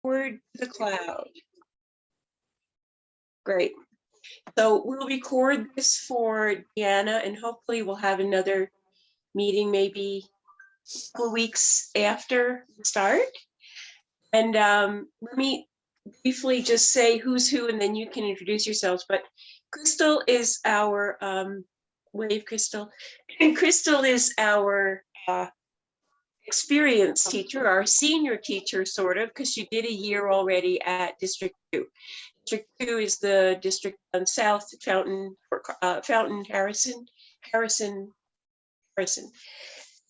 Word to the cloud. Great. So we'll record this for Deanna, and hopefully we'll have another meeting maybe a couple weeks after the start. And let me briefly just say who's who, and then you can introduce yourselves. But Crystal is our wave, Crystal, and Crystal is our experienced teacher, our senior teacher, sort of, because she did a year already at District 2. District 2 is the district on South Fountain, Harrison.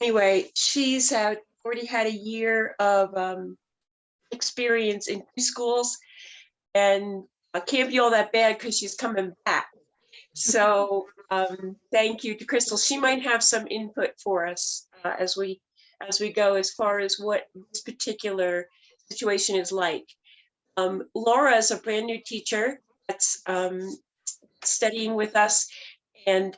Anyway, she's already had a year of experience in 2 schools, and can't be all that bad because she's coming back. So thank you to Crystal. She might have some input for us as we go as far as what this particular situation is like. Laura is a brand new teacher that's studying with us, and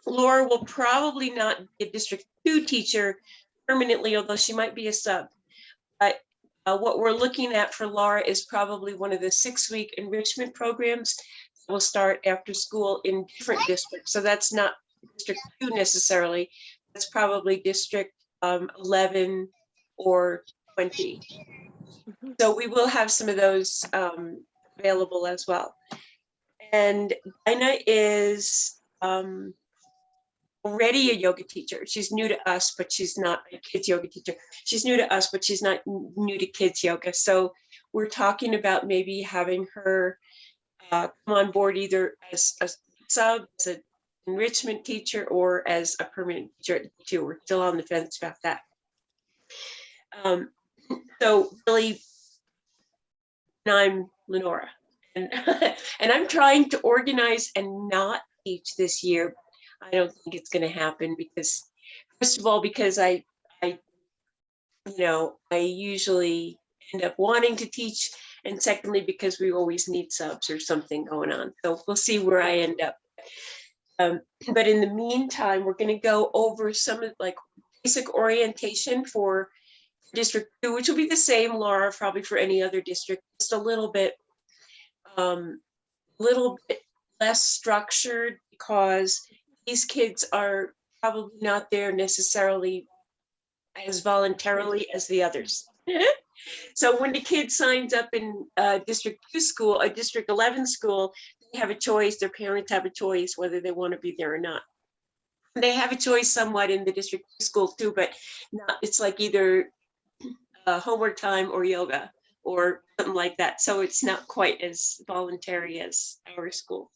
Laura will probably not be a District 2 teacher permanently, although she might be a sub. But what we're looking at for Laura is probably one of the 6-week enrichment programs that will start after school in different districts. So that's not District 2 necessarily. That's probably District 11 or 20. So we will have some of those available as well. And Dinah is already a yoga teacher. She's new to us, but she's not a kids yoga teacher. She's new to us, but she's not new to kids yoga. So we're talking about maybe having her come on board either as a sub, as an enrichment teacher, or as a permanent teacher too. We're still on the fence about that. So really, I'm Lenora, and I'm trying to organize and not teach this year. I don't think it's going to happen because, first of all, because I usually end up wanting to teach, and secondly, because we always need subs or something going on. So we'll see where I end up. But in the meantime, we're going to go over some of like basic orientation for District 2, which will be the same, Laura, probably for any other district, just a little bit less structured, because these kids are probably not there necessarily as voluntarily as the others. So when the kid signs up in District 2 school, a District 11 school, they have a choice, their parents have a choice whether they want to be there or not. They have a choice somewhat in the District 2 school too, but not, it's like either homework time or yoga or something like that. So it's not quite as voluntary as our school.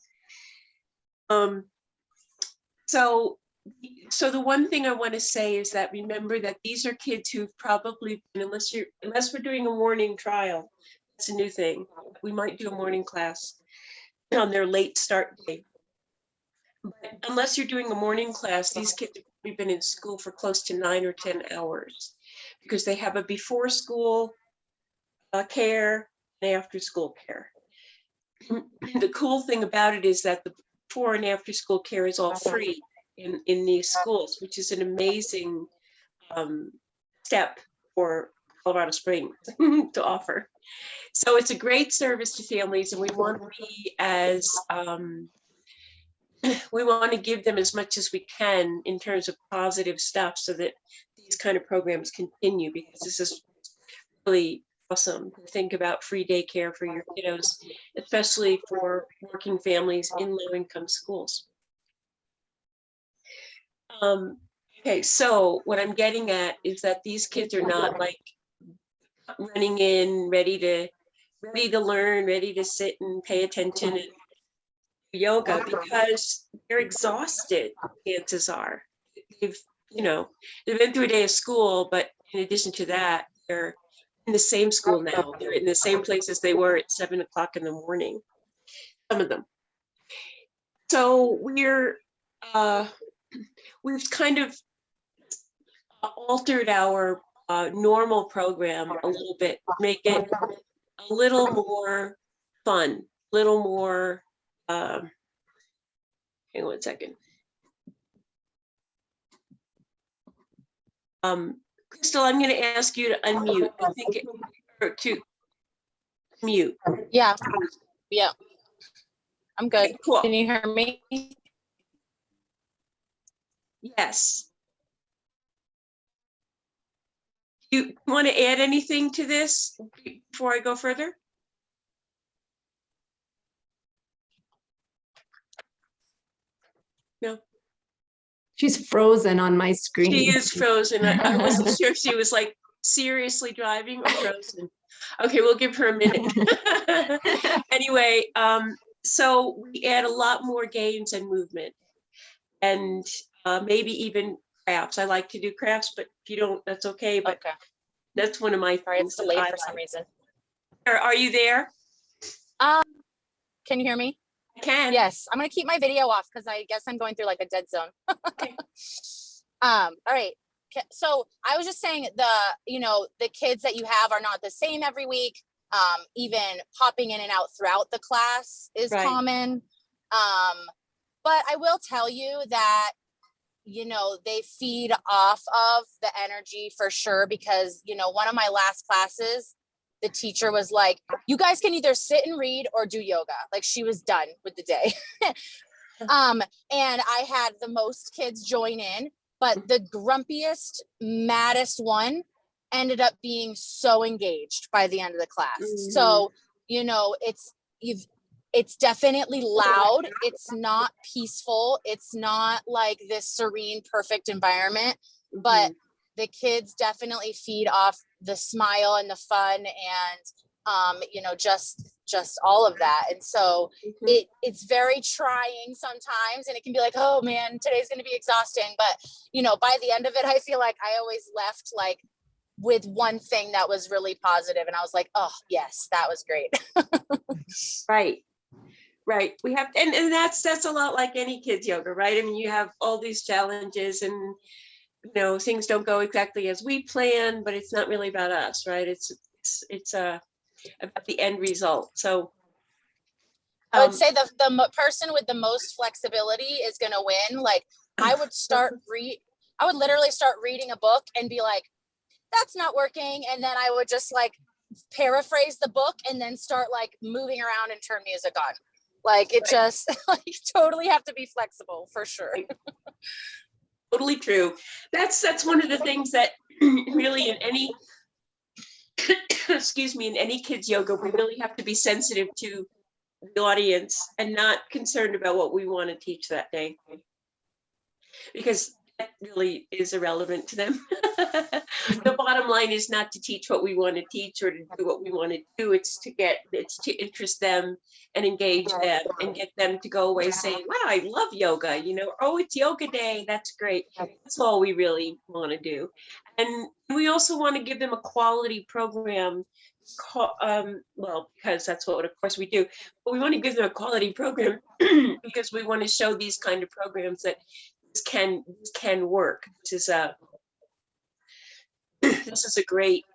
So the one thing I want to say is that remember that these are kids who've probably been, unless we're doing a morning trial, that's a new thing. We might do a morning class on their late start day. But unless you're doing a morning class, these kids have probably been in school for close to 9 or 10 hours because they have a before school care and after school care. The cool thing about it is that the before and after school care is all free in these schools, which is an amazing step for Colorado Springs to offer. So it's a great service to families, and we want to be as we want to give them as much as we can in terms of positive stuff so that these kind of programs continue, because this is really awesome to think about free daycare for your kiddos, especially for working families in low-income schools. Okay, so what I'm getting at is that these kids are not like running in ready to learn, ready to sit and pay attention and do yoga, because they're exhausted. Chances are they've been through a day of school, but in addition to that, they're in the same school now. They're in the same places they were at 7 o'clock in the morning, some of them. So we've kind of altered our normal program a little bit, make it a little more fun, a little more, hang on one second. Crystal, I'm going to ask you to unmute. I think or to mute? Yeah. Yeah. I'm good. Okay, cool. Can you hear me? Yes. You want to add anything to this before I go further? No. She's frozen on my screen. She is frozen. I wasn't sure if she was like seriously driving or frozen. Okay, we'll give her a minute. Anyway, so we add a lot more games and movement, and maybe even crafts. I like to do crafts, but if you don't, that's okay. But Okay. that's one of my Sorry, things it's that delayed I for some like. reason. Are you there? Can you hear me? I can. Yes. I'm gonna keep my video off because I guess I'm going through like a dead zone. Okay. All right. So I was just saying the kids that you have are not the same every week. Even popping in and out throughout the class is Right. common. But I will tell you that, they feed off of the energy for sure, because, one of my last classes, the teacher was like, you guys can either sit and read or do yoga. Like, she was done with the day. And I had the most kids join in, but the grumpiest, maddest one ended up being so engaged by the end of the class. Mhm. So, it's definitely loud. It's not peaceful. It's not like this serene, perfect environment, but the kids definitely feed off the smile and the fun and, just all of that. And so it's very trying sometimes, and it can be like, oh man, today's going to be exhausting. But, by the end of it, I feel like I always left like with one thing that was really positive. And I was like, oh yes, that was great. Right. Right. We have, and that's a lot like any kids yoga, right? I mean, you have all these challenges and, things don't go exactly as we plan, but it's not really about us, right? It's about the end result. So I would say the person with the most flexibility is going to win. Like I would literally start reading a book and be like, that's not working. And then I would just like paraphrase the book and then start like moving around and turn music on. Like it just like you totally have to be flexible for sure. Totally true. That's one of the things that really in any excuse me, in any kids yoga, we really have to be sensitive to the audience and not concerned about what we want to teach that day, because that really is irrelevant to them. The bottom line is not to teach what we want to teach or to do what we want to do. It's to interest them and engage them and get them to go away saying, wow, I love yoga, oh, it's yoga day. That's great. That's all we really want to do. And we also want to give them a quality program, because that's what of course we do, but we want to give them a quality program because we want to show these kind of programs that this can work. This is a great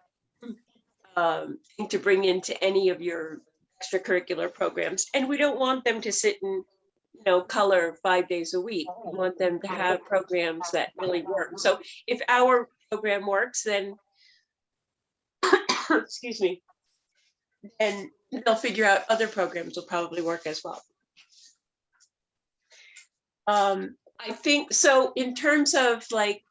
thing to bring into any of your extracurricular programs. And we don't want them to sit and color 5 days a week. We want them to have programs that really work. So if our program works, then excuse me, and they'll figure out other programs will probably work as well. I think so. In terms of like,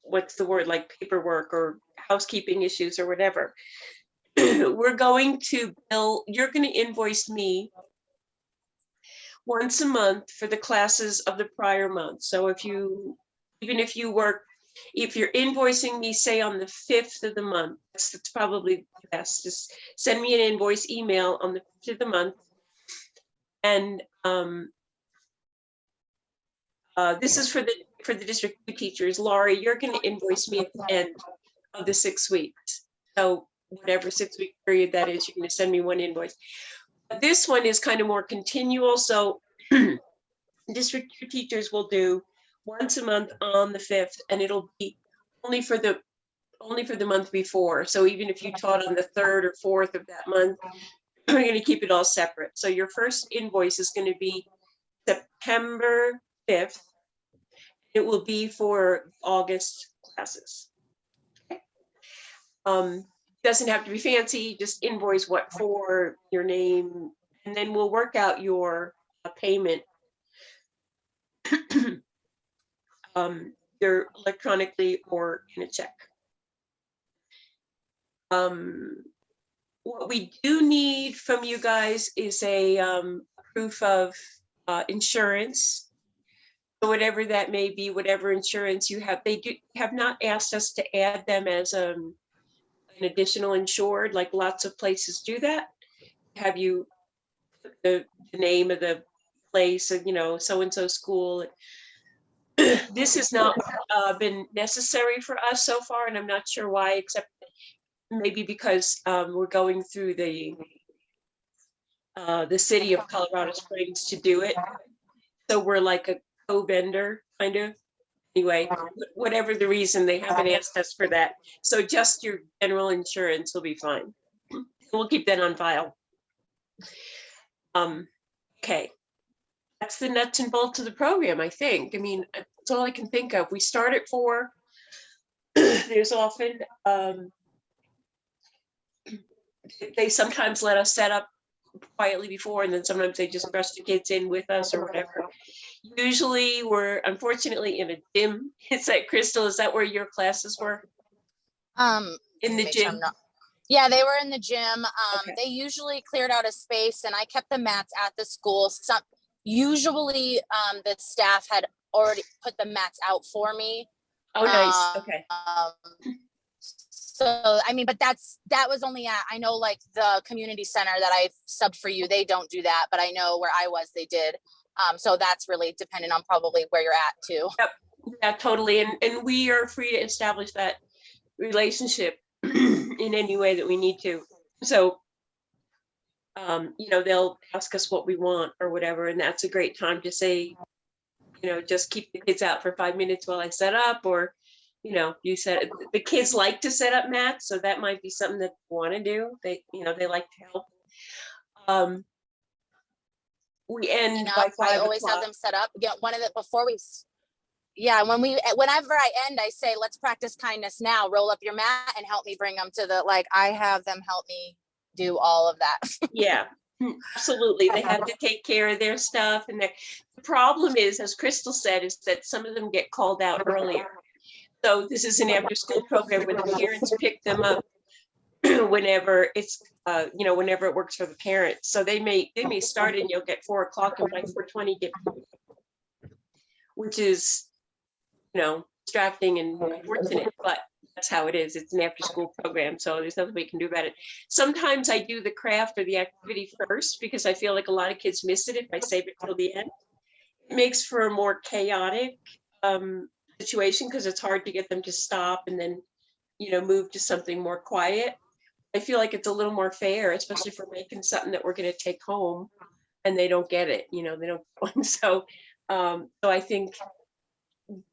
what's the word, like paperwork or housekeeping issues or whatever, we're going to bill, you're going to invoice me once a month for the classes of the prior month. So if you're invoicing me, say on the 5th of the month, that's probably best. Just send me an invoice email on the 5th of the month. And this is for the district teachers. Laurie, you're going to invoice me at the end of the 6 weeks. So whatever 6-week period that is, you're going to send me one invoice. This one is kind of more continual. So district teachers will do once a month on the 5th, and it'll be only for the month before. So even if you taught on the 3rd or 4th of that month, we're going to keep it all separate. So your first invoice is going to be September 5th. It will be for August classes. Okay. doesn't have to be fancy, just invoice what for, your name, and then we'll work out your payment either electronically or in a check. What we do need from you guys is a proof of insurance. So whatever that may be, whatever insurance you have, they have not asked us to add them as an additional insured, like lots of places do that. Have you the name of the place, you know, so-and-so school. This has not been necessary for us so far, and I'm not sure why, except maybe because we're going through the city of Colorado Springs to do it. So we're like a co-vendor, kind of. Anyway, whatever the reason, they haven't asked us for that. So just your general insurance will be fine. We'll keep that on file. Okay. That's the nuts and bolts of the program, I think. I mean, that's all I can think of. We start at 4. There's often, they sometimes let us set up quietly before, and then sometimes they just rush the kids in with us or whatever. Usually we're unfortunately in a gym. Is that, Crystal, is that where your classes were? In the gym? Yeah, they were in the gym. Okay. They usually cleared out a space, and I kept the mats at the school. Usually the staff had already put the mats out for me. Oh, nice. Okay. So, I mean, but that was only at, I know like the community center that I subbed for you, they don't do that, but I know where I was, they did. So that's really dependent on probably where you're at too. Yep. Yeah, totally. And we are free to establish that relationship in any way that we need to. So, you know, they'll ask us what we want or whatever, and that's a great time to say, you know, just keep the kids out for 5 minutes while I set up, or, you know, you said the kids like to set up mats, so that might be something that they want to do. They, you know, they like to help. We end by 5 I always have o'clock. them set up. Yeah, one of the before we. Yeah, whenever I end, I say, let's practice kindness now. Roll up your mat and help me bring them to the, like, I have them help me do all of that. Yeah, absolutely. They have to take care of their stuff. And the problem is, as Crystal said, is that some of them get called out earlier. So this is an after school program where the parents pick them up whenever it's, you know, whenever it works for the parents. So they may start and you'll get 4 o'clock, and by 4:20 get, which is, you know, distracting and unfortunate, but that's how it is. It's an after school program, so there's nothing we can do about it. Sometimes I do the craft or the activity first because I feel like a lot of kids miss it if I save it till the end. It makes for a more chaotic situation because it's hard to get them to stop and then, you know, move to something more quiet. I feel like it's a little more fair, especially if we're making something that we're going to take home and they don't get it, you know, they don't. So I think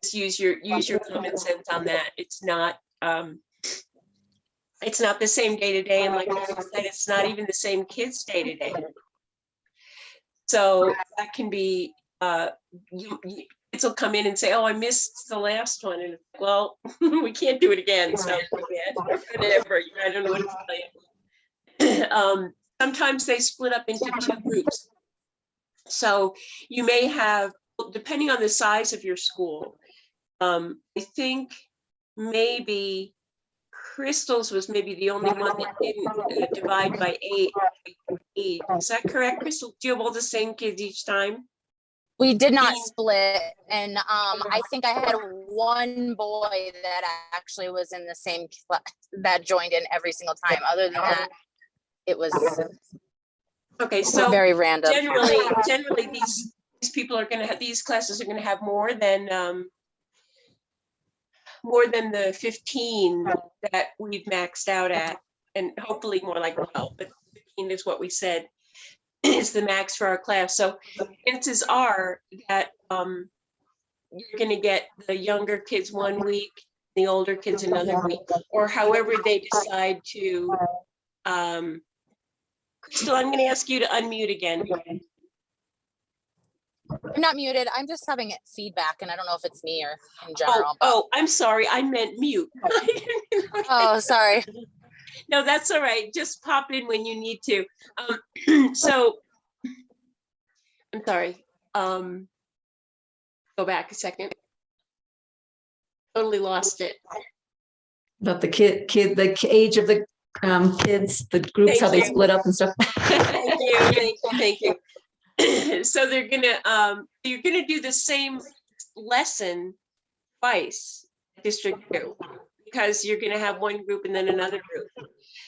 just use your common sense on that. It's not the same day to day, and like I said, it's not even the same kids day to day. So that can be kids will come in and say, "Oh, I missed the last one," and well, we can't do it again. So whatever. I don't know what to tell you. Sometimes they split up into 2 groups. So you may have, depending on the size of your school, I think maybe Crystal's was maybe the only one that didn't divide by 8. Is that correct, Crystal? Do you have all the same kids each time? We did not split, and I think I had one boy that actually was in the same class that joined in every single time. Other than that, it was okay. So very random. Generally, these people are going to have, these classes are going to have more than the 15 that we've maxed out at, and hopefully more like 12, but 15 is what we said is the max for our class. So chances are that you're going to get the younger kids 1 week, the older kids another week, or however they decide to. Crystal, I'm going to ask you to unmute again. I'm not muted. I'm just having feedback, and I don't know if it's me or in general. Oh, I'm sorry. I meant mute. Oh, sorry. No, that's all right. Just pop in when you need to. So, I'm sorry. Go back a second. Totally lost it. About the the age of the kids, the groups, Thank how they you. split up and stuff. Thank you, thank you. So you're gonna do the same lesson twice, District 2, because you're gonna have one group and then another group.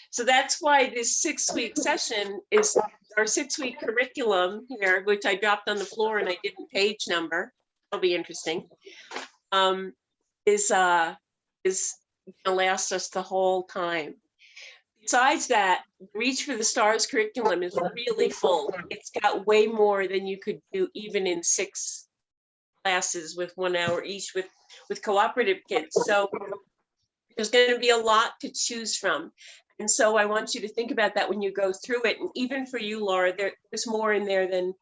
So that's why this 6-week session is our 6-week curriculum here, which I dropped on the floor and I didn't page number. That'll be interesting. Is gonna last us the whole time. Besides that, Reach for the Stars curriculum is really full. It's got way more than you could do even in 6 classes with 1 hour each with cooperative kids. So there's going to be a lot to choose from. And so I want you to think about that when you go through it. And even for you, Laura, there's more in there than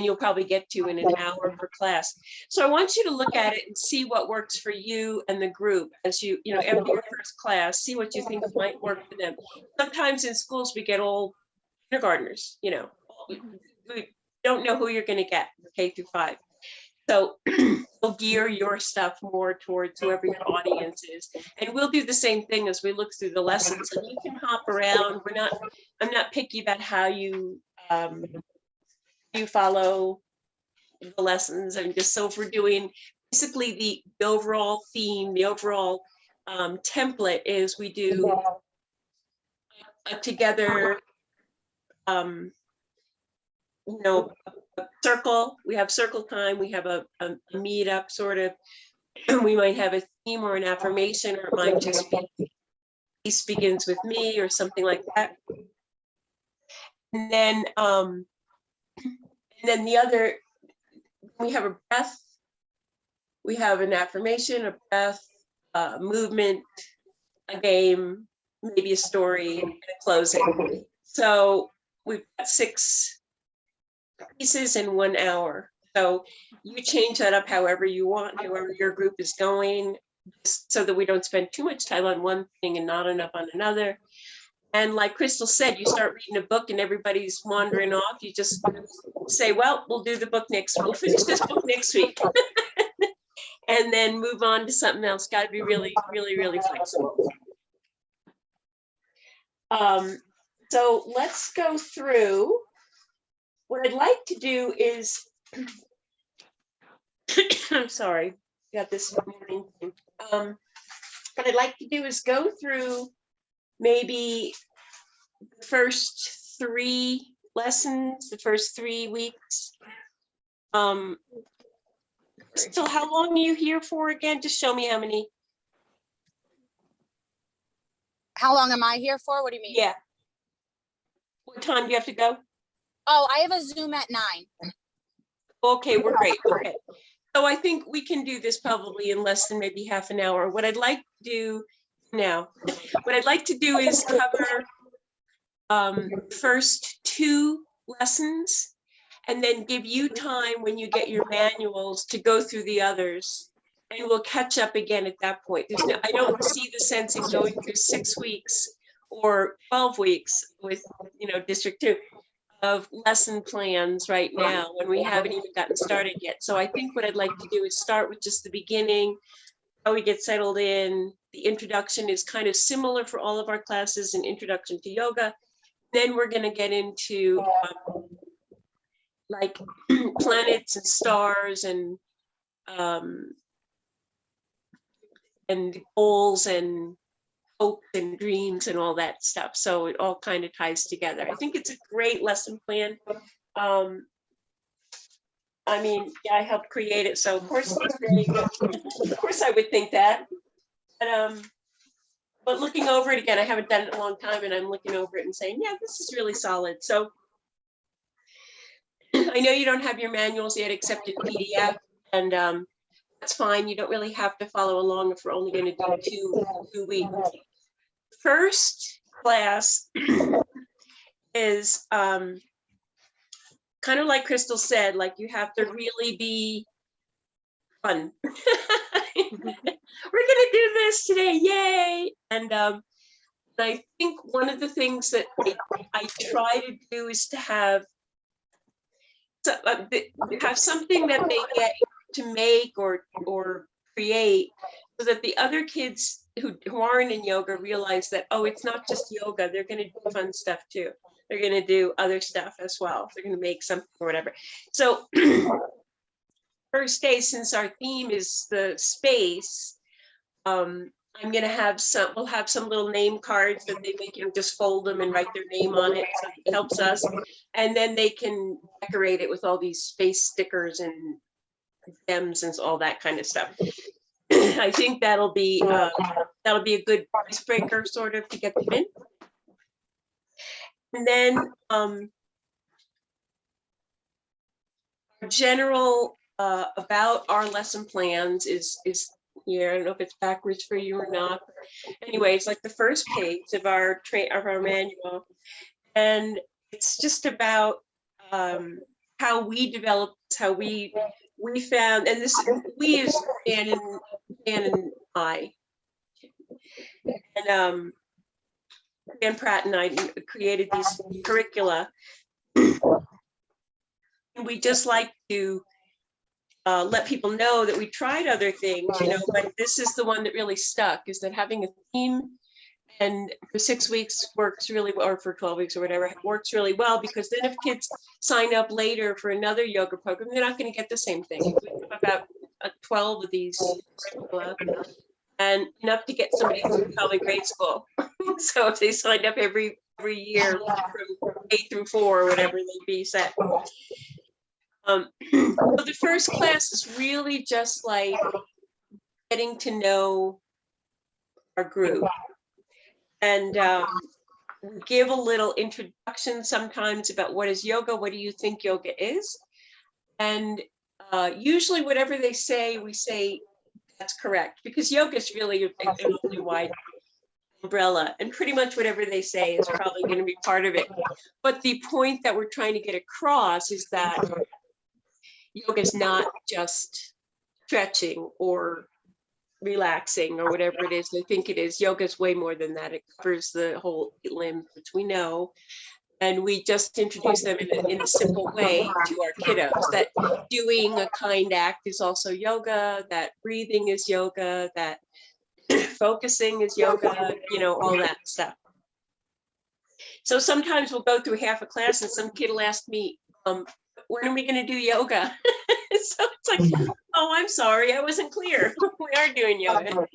you'll probably get to in an hour per class. So I want you to look at it and see what works for you and the group as you after your first class, see what you think might work for them. Sometimes in schools we get all kindergartners, we don't know who you're going to get, K through 5. So we'll gear your stuff more towards whoever your audience is. And we'll do the same thing as we look through the lessons. And you can hop around. I'm not picky about how you follow the lessons. And just so if we're doing basically the overall theme, the overall template is we do a together, a circle. We have circle time. We have a meetup sort of. We might have a theme or an affirmation, or it might just be peace begins with me or something like that. And then the other, we have a breath, we have an affirmation, a breath, movement, a game, maybe a story, and a closing. So we've got 6 pieces in 1 hour. So you change that up however you want, however your group is going, just so that we don't spend too much time on one thing and not enough on another. And like Crystal said, you start reading a book and everybody's wandering off. You just say, well, we'll do the book we'll finish this book next week. And then move on to something else. Got to be really, really, really flexible. So let's go through. What I'd like to do is, I'm sorry, got this morning thing. What I'd like to do is go through maybe the first 3 lessons, the first 3 weeks. So how long are you here for again? Just show me how many. How long am I here for? What do you mean? Yeah. What time do you have to go? Oh, I have a Zoom at 9. Okay, we're great. Okay. So I think we can do this probably in less than maybe half an hour. What I'd like to do now, is cover first 2 lessons and then give you time when you get your manuals to go through the others, and we'll catch up again at that point. I don't see the sense in going through 6 weeks or 12 weeks with District 2 of lesson plans right now when we haven't even gotten started yet. So I think what I'd like to do is start with just the beginning, how we get settled in. The introduction is kind of similar for all of our classes, an introduction to yoga. Then we're going to get into like planets and stars and goals and hopes and dreams and all that stuff. So it all kind of ties together. I think it's a great lesson plan. I mean, yeah, I helped create it, so of course it's really good. Of course I would think that. But looking over it again, I haven't done it in a long time, and I'm looking over it and saying, yeah, this is really solid. So I know you don't have your manuals yet except in PDF, and that's fine. You don't really have to follow along if we're only going to do two weeks. First class is kind of like Crystal said, like you have to really be fun. We're gonna do this today, yay! And I think one of the things that I try to do is to have something that they get to make or create, so that the other kids who aren't in yoga realize that, oh, it's not just yoga. They're going to do fun stuff too. They're going to do other stuff as well. They're going to make something or whatever. So first day, since our theme is the space, I'm going to have we'll have some little name cards that they can just fold them and write their name on it. So it helps us. And then they can decorate it with all these space stickers and gems and all that kind of stuff. I think that'll be a good icebreaker sort of to get them in. And then general about our lesson plans is yeah, I don't know if it's backwards for you or not. Anyway, it's like the first page of our manual, and it's just about how we developed, how we found, and this we is Dan and I, and Dan Pratt and I created these curricula, and we just like to let people know that we tried other things, you know, but this is the one that really stuck, is that having a theme and for 6 weeks works really well, or for 12 weeks or whatever, works really well, because then if kids sign up later for another yoga program, they're not going to get the same thing. We have about 12 of these and enough to get somebody through probably grade school. So if they signed up every year from K through 4 or whatever, they'd be set. So the first class is really just like getting to know our group, and we give a little introduction sometimes about what is yoga, what do you think yoga is, and usually whatever they say, we say that's correct, because yoga is really a really wide umbrella, and pretty much whatever they say is probably going to be part of it. But the point that we're trying to get across is that yoga is not just stretching or relaxing or whatever it is they think it is. Yoga is way more than that. It covers the whole limbs, which we know. And we just introduce them in a simple way to our kiddos, that doing a kind act is also yoga, that breathing is yoga, that focusing is yoga, you know, all that stuff. So sometimes we'll go through half a class and some kid will ask me, when are we going to do yoga? So it's like, oh, I'm sorry, I wasn't clear. We are doing yoga.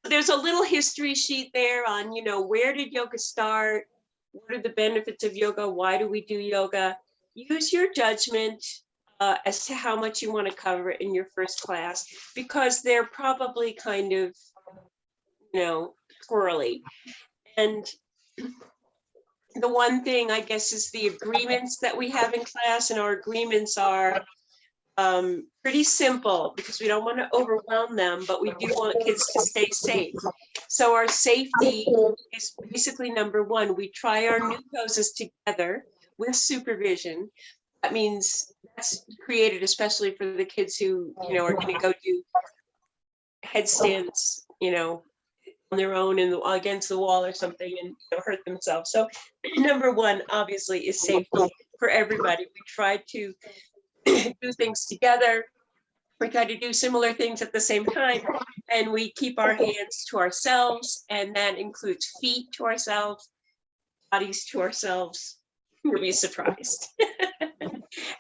There's a little history sheet there on, you know, where did yoga start? What are the benefits of yoga? Why do we do yoga? Use your judgment as to how much you want to cover in your first class, because they're probably kind of, you know, squirrely. And the one thing, I guess, is the agreements that we have in class, and our agreements are pretty simple because we don't want to overwhelm them, but we do want kids to stay safe. So our safety is basically number one. We try our new poses together with supervision. That means that's created especially for the kids who, you know, are going to go do headstands, you know, on their own against the wall or something and, you know, hurt themselves. So number one, obviously, is safety for everybody. We try to do things together. We try to do similar things at the same time, and we keep our hands to ourselves, and that includes feet to ourselves, bodies to ourselves. You'll be surprised.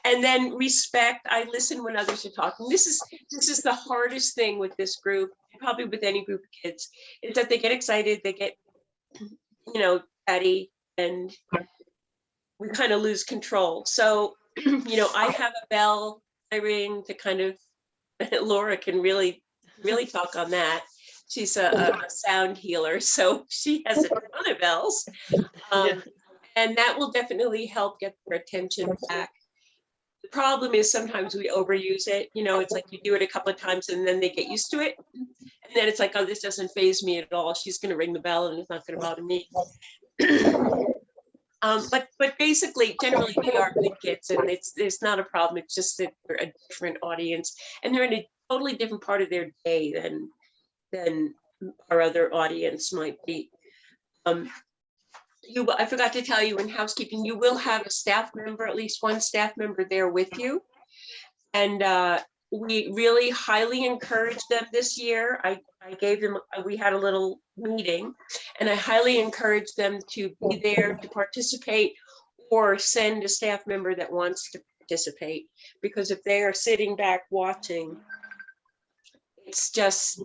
And then respect. I listen when others are talking. This is the hardest thing with this group, probably with any group of kids, is that they get excited, they get, you know, chatty, and we kind of lose control. So, you know, I have a bell I ring to kind of, Laura can really talk on that. She's a sound healer, so she has a ton of bells. And that will definitely help get their attention back. The problem is sometimes we overuse it. You know, it's like you do it a couple of times and then they get used to it. And then it's like, oh, this doesn't faze me at all. She's going to ring the bell and it's not going to bother me. But basically, generally, they are good kids, and it's not a problem. It's just that they're a different audience, and they're in a totally different part of their day than our other audience might be. I forgot to tell you in housekeeping, you will have a staff member, at least one staff member there with you. And we really highly encourage them this year. I gave them, we had a little meeting, and I highly encourage them to be there to participate or send a staff member that wants to participate. Because if they are sitting back watching, it's just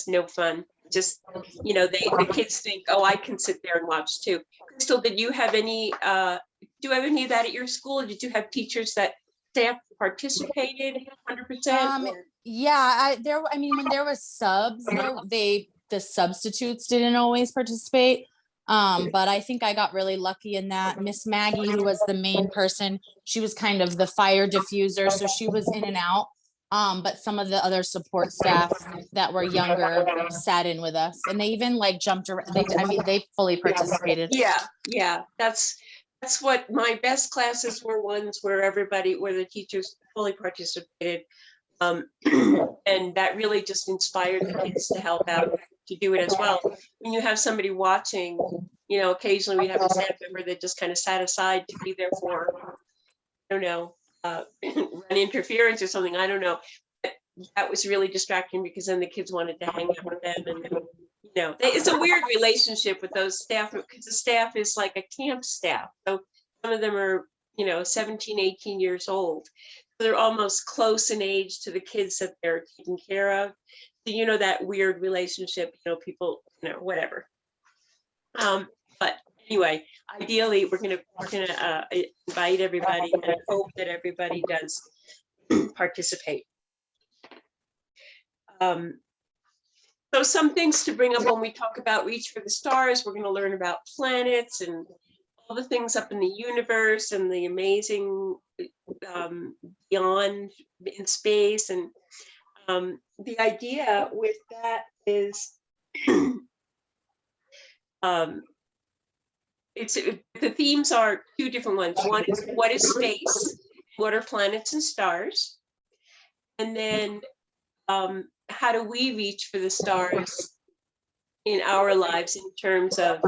no fun. Just, the kids think, oh, I can sit there and watch too. Crystal, did you have any, do you have any of that at your school? Or did you have teachers that staff participated 100%? Yeah, when there was subs, the substitutes didn't always participate. But I think I got really lucky in that. Miss Maggie, who was the main person, she was kind of the fire diffuser, so she was in and out. But some of the other support staff that were younger sat in with us, and they even like jumped around. They fully participated. Yeah, that's what my best classes were, ones where the teachers fully participated. And that really just inspired the kids to help out, to do it as well. When you have somebody watching, occasionally we have a staff member that just kind of sat aside to be there for, I don't know, run interference or something. I don't know. But that was really distracting because then the kids wanted to hang out with them. And, it's a weird relationship with those staff, because the staff is like a camp staff. So some of them are, 17, 18 years old. So they're almost close in age to the kids that they're taking care of. So, that weird relationship, people, whatever. But anyway, ideally, we're gonna invite everybody, and I hope that everybody does participate. So some things to bring up when we talk about Reach for the Stars. We're going to learn about planets and all the things up in the universe and the amazing beyond in space. And the idea with that is the themes are two different ones. One is, what is space? What are planets and stars? And then how do we reach for the stars in our lives in terms of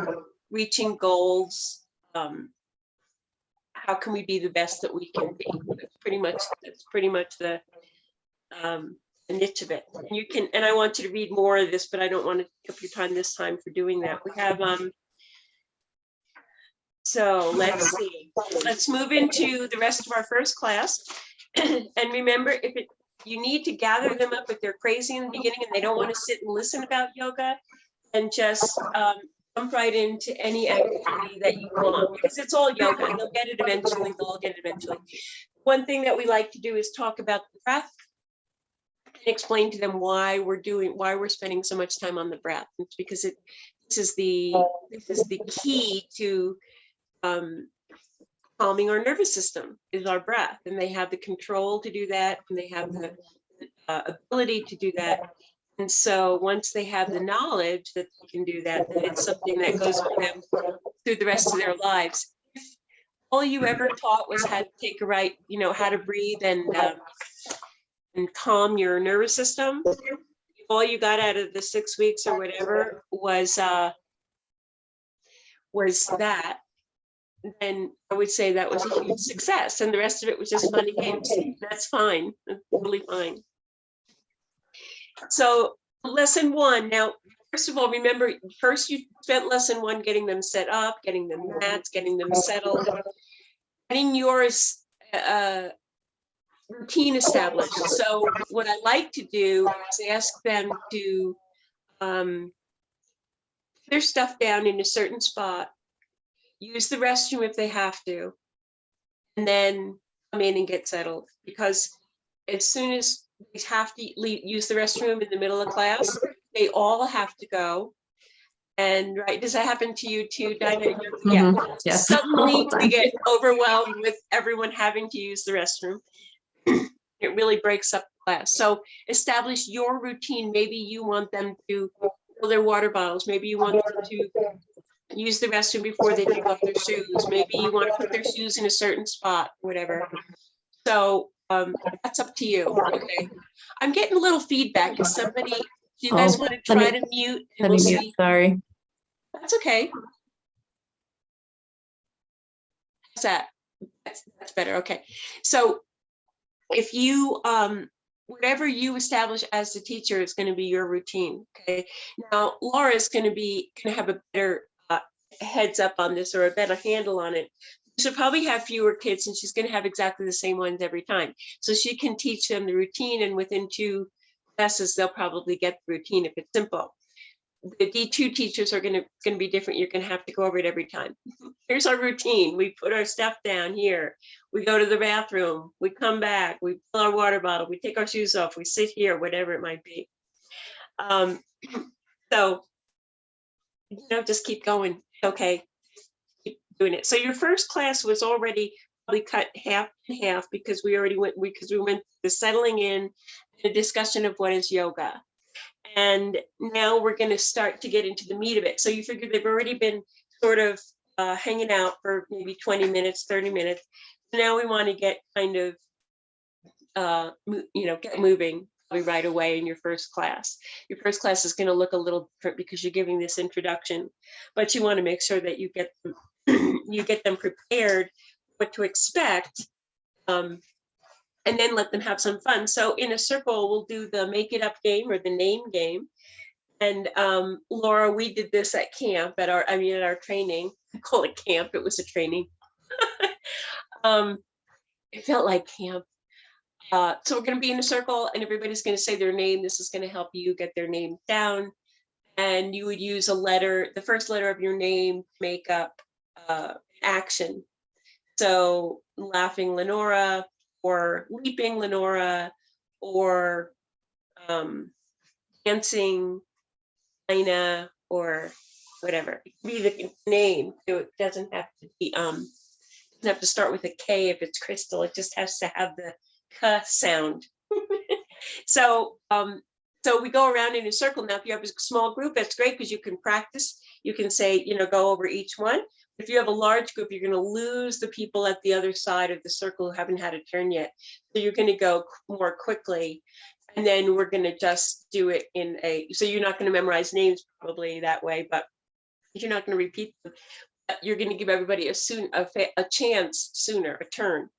reaching goals? How can we be the best that we can be? That's pretty much the niche of it. And I want you to read more of this, but I don't want to take up your time this time for doing that. We have so let's see. Let's move into the rest of our first class. And remember, you need to gather them up if they're crazy in the beginning and they don't want to sit and listen about yoga, and just jump right into any activity that you want, because it's all yoga and they'll get it eventually. They'll all get it eventually. One thing that we like to do is talk about the breath and explain to them why we're spending so much time on the breath. It's because this is the key to calming our nervous system, is our breath, and they have the control to do that, and they have the ability to do that. And so once they have the knowledge that they can do that, then it's something that goes with them through the rest of their lives. If all you ever taught was how to take how to breathe and calm your nervous system, if all you got out of the 6 weeks or whatever was that, then I would say that was a huge success, and the rest of it was just fun and games. That's fine. That's totally fine. So lesson 1. Now, first of all, remember, first you spent lesson 1 getting them set up, getting them mats, getting them settled, getting yours routine established. So what I like to do is ask them to put their stuff down in a certain spot, use the restroom if they have to, and then come in and get settled. Because as soon as they have to use the restroom in the middle of class, they all have to go. And right, does that happen to you too, Dinah? Yeah. Yes. Suddenly we get overwhelmed with everyone having to use the restroom. It really breaks up the class. So establish your routine. Maybe you want them to fill their water bottles. Maybe you want them to use the restroom before they take off their shoes. Maybe you want to put their shoes in a certain spot, whatever. So that's up to you. Okay. I'm getting a little feedback. Is somebody Do you guys Oh, want to let try me- to mute? And Let we'll me mute, see. sorry. That's okay. How's that? That's better. Okay. So if you, whatever you establish as the teacher is going to be your routine. Okay. Now, Laura is going to have a better heads up on this, or a better handle on it. She'll probably have fewer kids, and she's going to have exactly the same ones every time. So she can teach them the routine, and within 2 classes, they'll probably get the routine if it's simple. The D2 teachers are going to be different. You're going to have to go over it every time. Here's our routine. We put our stuff down here. We go to the bathroom. We come back. We fill our water bottle. We take our shoes off. We sit here, whatever it might be. So, just keep going. Okay, keep doing it. So your first class was already probably cut half and half because we went the settling in, the discussion of what is yoga. And now we're going to start to get into the meat of it. So you figure they've already been sort of hanging out for maybe 20 minutes, 30 minutes. Now we want to get kind of, get moving right away in your first class. Your first class is going to look a little different because you're giving this introduction, but you want to make sure that you get them, you get them prepared what to expect. And then let them have some fun. So in a circle, we'll do the make it up game or the name game. And Laura, we did this at camp at our training. I call it camp. It was a training. It felt like camp. So we're going to be in a circle, and everybody's going to say their name. This is going to help you get their name down. And you would use a letter, the first letter of your name, to make up action. So laughing Lenora, or leaping Lenora, or dancing Ina, or whatever. It can be the name. So it doesn't have to be doesn't have to start with a K if it's Crystal. It just has to have the K sound. So so we go around in a circle. Now, if you have a small group, that's great because you can practice. You can say, go over each one. If you have a large group, you're going to lose the people at the other side of the circle who haven't had a turn yet. So you're going to go more quickly. And then we're going to just do it so you're not going to memorize names probably that way, but you're not going to repeat them. But you're going to give everybody a chance sooner, a turn.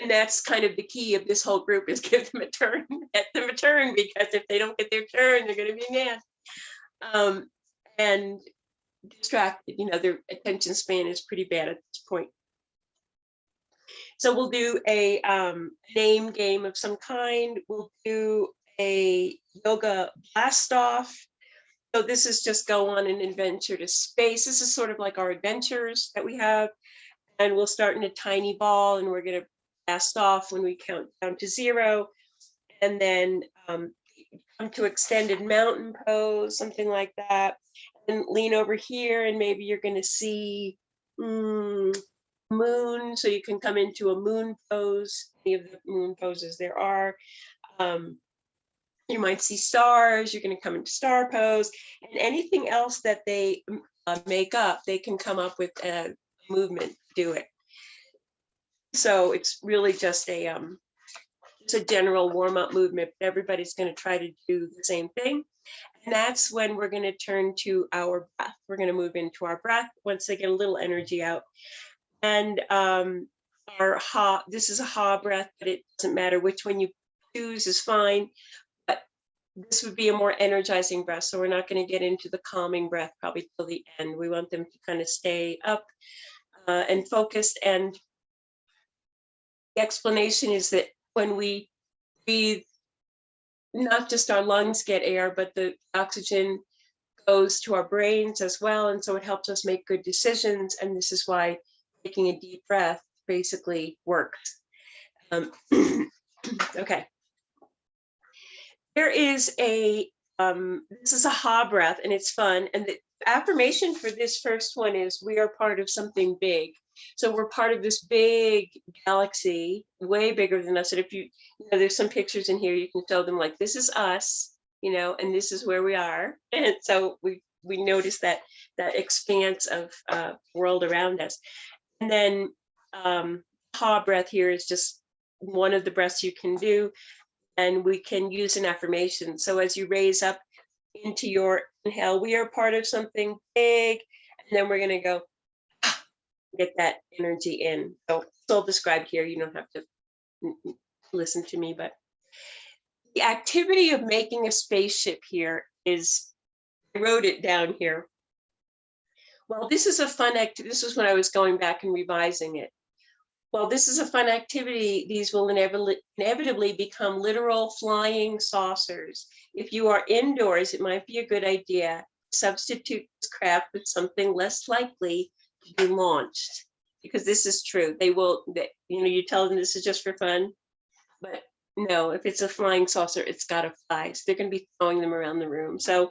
And that's kind of the key of this whole group, is give them a turn, get them a turn, because if they don't get their turn, they're going to be mad. And distracted, their attention span is pretty bad at this point. So we'll do a name game of some kind. We'll do a yoga blast off. So this is just go on an adventure to space. This is sort of like our adventures that we have. And we'll start in a tiny ball, and we're going to blast off when we count down to 0. And then come to extended mountain pose, something like that. And lean over here, and maybe you're going to see moon, so you can come into a moon pose, any of the moon poses there are. You might see stars, you're going to come into star pose, and anything else that they make up, they can come up with a movement to do it. So it's really just it's a general warm-up movement, but everybody's going to try to do the same thing. And that's when we're going to turn to our breath. We're going to move into our breath once they get a little energy out. And our ha, this is a ha breath, but it doesn't matter which one you choose is fine. But this would be a more energizing breath. So we're not going to get into the calming breath probably till the end. We want them to kind of stay up and focused. And the explanation is that when we breathe, not just our lungs get air, but the oxygen goes to our brains as well. And so it helps us make good decisions. And this is why taking a deep breath basically works. Okay. There is this is a ha breath, and it's fun. And the affirmation for this first one is, we are part of something big. So we're part of this big galaxy, way bigger than us. And if there's some pictures in here, you can show them, like, this is us, and this is where we are. And so we notice that expanse of world around us. And then ha breath here is just one of the breaths you can do. and we can use an affirmation. So as you raise up into your inhale, we are part of something big, and then we're going to go get that energy in. So it's all described here. You don't have to listen to me, but the activity of making a spaceship here is, I wrote it down here. Well, this is a fun activity. This was when I was going back and revising it. Well, this is a fun activity. These will inevitably become literal flying saucers. If you are indoors, it might be a good idea to substitute this craft with something less likely to be launched, because this is true. They will, you tell them this is just for fun, but no, if it's a flying saucer, it's got to fly. So they're going to be throwing them around the room. So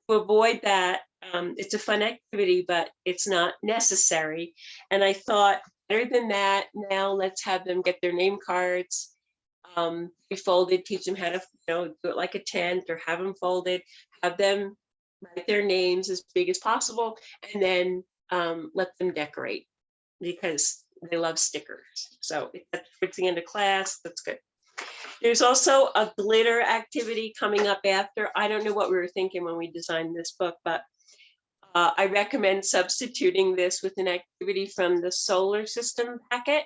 to avoid that, it's a fun activity, but it's not necessary. And I thought, better than that, now let's have them get their name cards, be folded, teach them how to do it like a tent, or have them folded, have them write their names as big as possible, and then let them decorate, because they love stickers. So towards the end of class, that's good. There's also a glitter activity coming up after. I don't know what we were thinking when we designed this book, but I recommend substituting this with an activity from the solar system packet.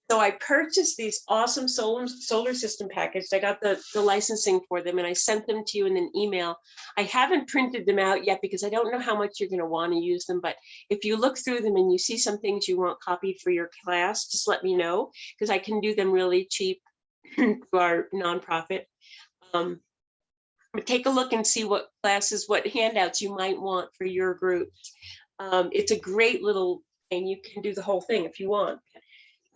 So I purchased these awesome solar system packets. I got the licensing for them, and I sent them to you in an email. I haven't printed them out yet because I don't know how much you're going to want to use them. But if you look through them and you see some things you want copied for your class, just let me know, because I can do them really cheap through our nonprofit. Take a look and see what classes, what handouts you might want for your groups. It's a great little thing. You can do the whole thing if you want.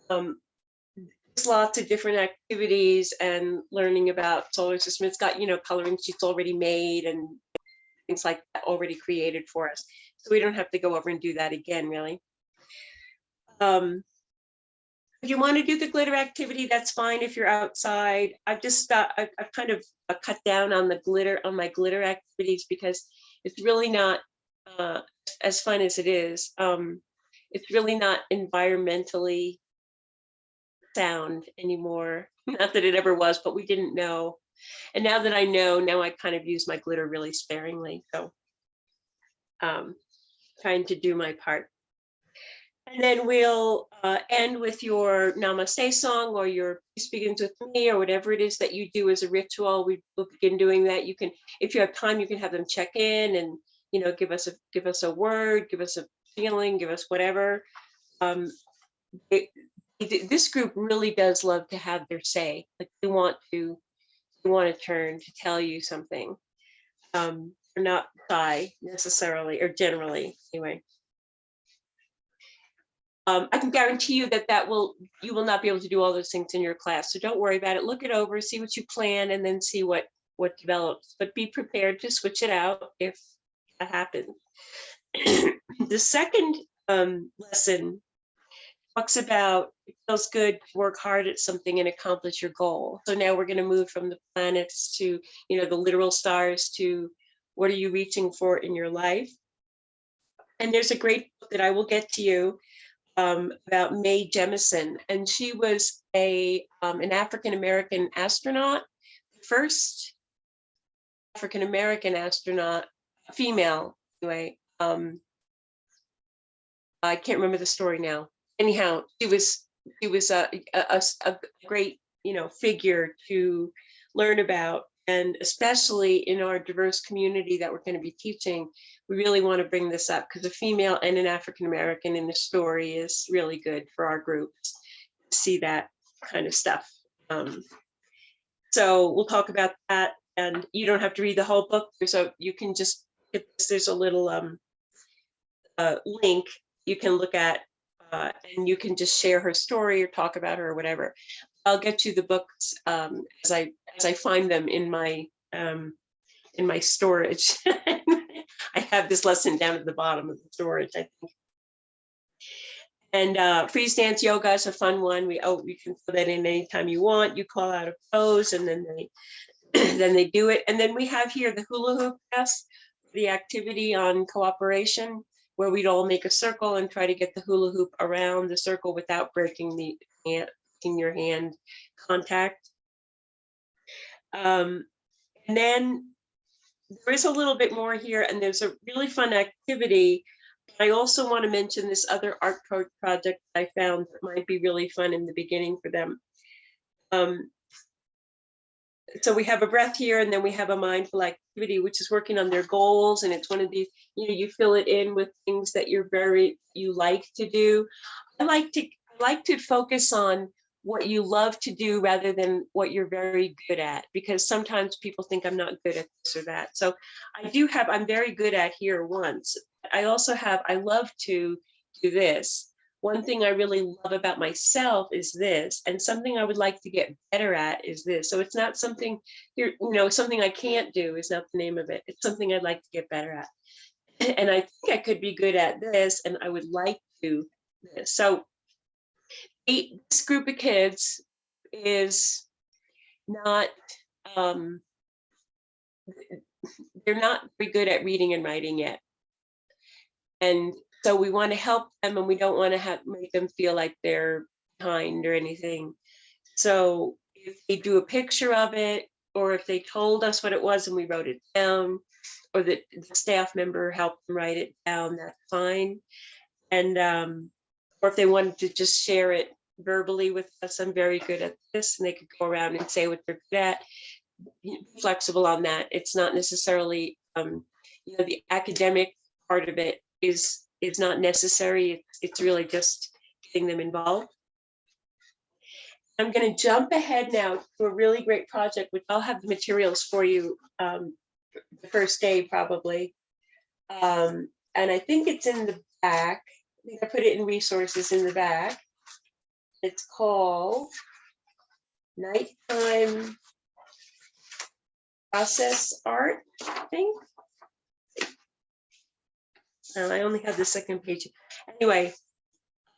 There's lots of different activities and learning about solar system. It's got, coloring sheets already made and things like that already created for us. So we don't have to go over and do that again, really. If you want to do the glitter activity, that's fine if you're outside. I've kind of cut down on my glitter activities, because it's really not as fun as it is. It's really not environmentally sound anymore. Not that it ever was, but we didn't know. And now that I know, now I kind of use my glitter really sparingly. So trying to do my part. And then we'll end with your namaste song, or your peace begins with me, or whatever it is that you do as a ritual. We will begin doing that. You can, if you have time, you can have them check in and, give us a word, give us a feeling, give us whatever. This group really does love to have their say. Like they want to turn to tell you something. They're not shy necessarily, or generally anyway. I can guarantee you that you will not be able to do all those things in your class. So don't worry about it. Look it over, see what you plan, and then see what develops. But be prepared to switch it out if that happens. The second lesson talks about it feels good to work hard at something and accomplish your goal. So now we're going to move from the planets to, the literal stars, to what are you reaching for in your life. And there's a great book that I will get to you about Mae Jemison, and she was an African-American astronaut, first African-American astronaut, female anyway. I can't remember the story now. Anyhow, she was a great figure to learn about, and especially in our diverse community that we're going to be teaching, we really want to bring this up, because a female and an African-American in the story is really good for our groups to see that kind of stuff. So we'll talk about that, and you don't have to read the whole book. You can just there's a little link you can look at, and you can just share her story or talk about her or whatever. I'll get you the books as I find them in my storage. I have this lesson down at the bottom of the storage, I think. And freeze dance yoga is a fun one. You can put that in anytime you want. You call out a pose, and then they do it. And then we have here the hula hoop test, the activity on cooperation, where we'd all make a circle and try to get the hula hoop around the circle without breaking your hand contact. And then there is a little bit more here, and there's a really fun activity. I also want to mention this other art project I found that might be really fun in the beginning for them. So we have a breath here, and then we have a mindful activity, which is working on their goals. And it's one of these, you fill it in with things that you like to do. I like to focus on what you love to do rather than what you're very good at, because sometimes people think I'm not good at this or that. So I'm very good at here once. I also I love to do this. One thing I really love about myself is this, and something I would like to get better at is this. So it's not something something I can't do is not the name of it. It's something I'd like to get better at. And I think I could be good at this, and I would like to do this. So this group of kids is not, they're not very good at reading and writing yet. And so we want to help them, and we don't want to make them feel like they're behind or anything. So if they do a picture of it, or if they told us what it was and we wrote it down, or the staff member helped them write it down, that's fine. And or if they wanted to just share it verbally with us, I'm very good at this, and they could go around and say what they're good at. Flexible on that. It's not necessarily, the academic part of it is not necessary. It's really just getting them involved. I'm going to jump ahead now to a really great project, which I'll have the materials for you the first day probably. And I think it's in the back. I think I put it in resources in the back. It's called Nighttime Process Art, I think. I only have the second page. Anyway,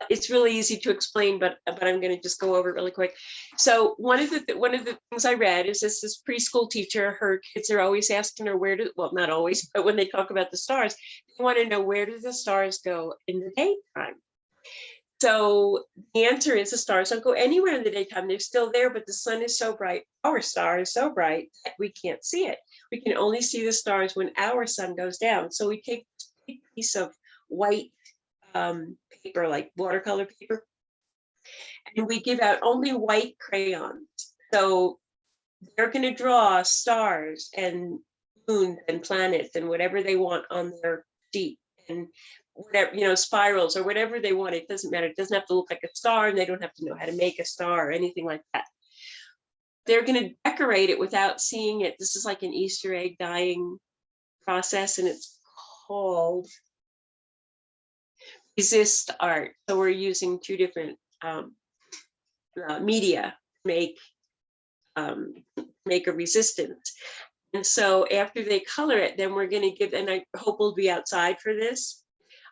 it's really easy to explain, but I'm going to just go over it really quick. So one of the things I read is this preschool teacher, her kids are always asking her well, not always, but when they talk about the stars, they want to know, where do the stars go in the daytime? So the answer is the stars don't go anywhere in the daytime. They're still there, but the sun is so bright, our star is so bright that we can't see it. We can only see the stars when our sun goes down. So we take a piece of white paper, like watercolor paper, and we give out only white crayons. So they're going to draw stars and moons and planets and whatever they want on their sheet, and whatever, spirals or whatever they want. It doesn't matter. It doesn't have to look like a star, and they don't have to know how to make a star or anything like that. They're going to decorate it without seeing it. This is like an Easter egg dyeing process, and it's called Resist Art. So we're using two different media to make a resistance. And so after they color it, then we're going to give, and I hope we'll be outside for this.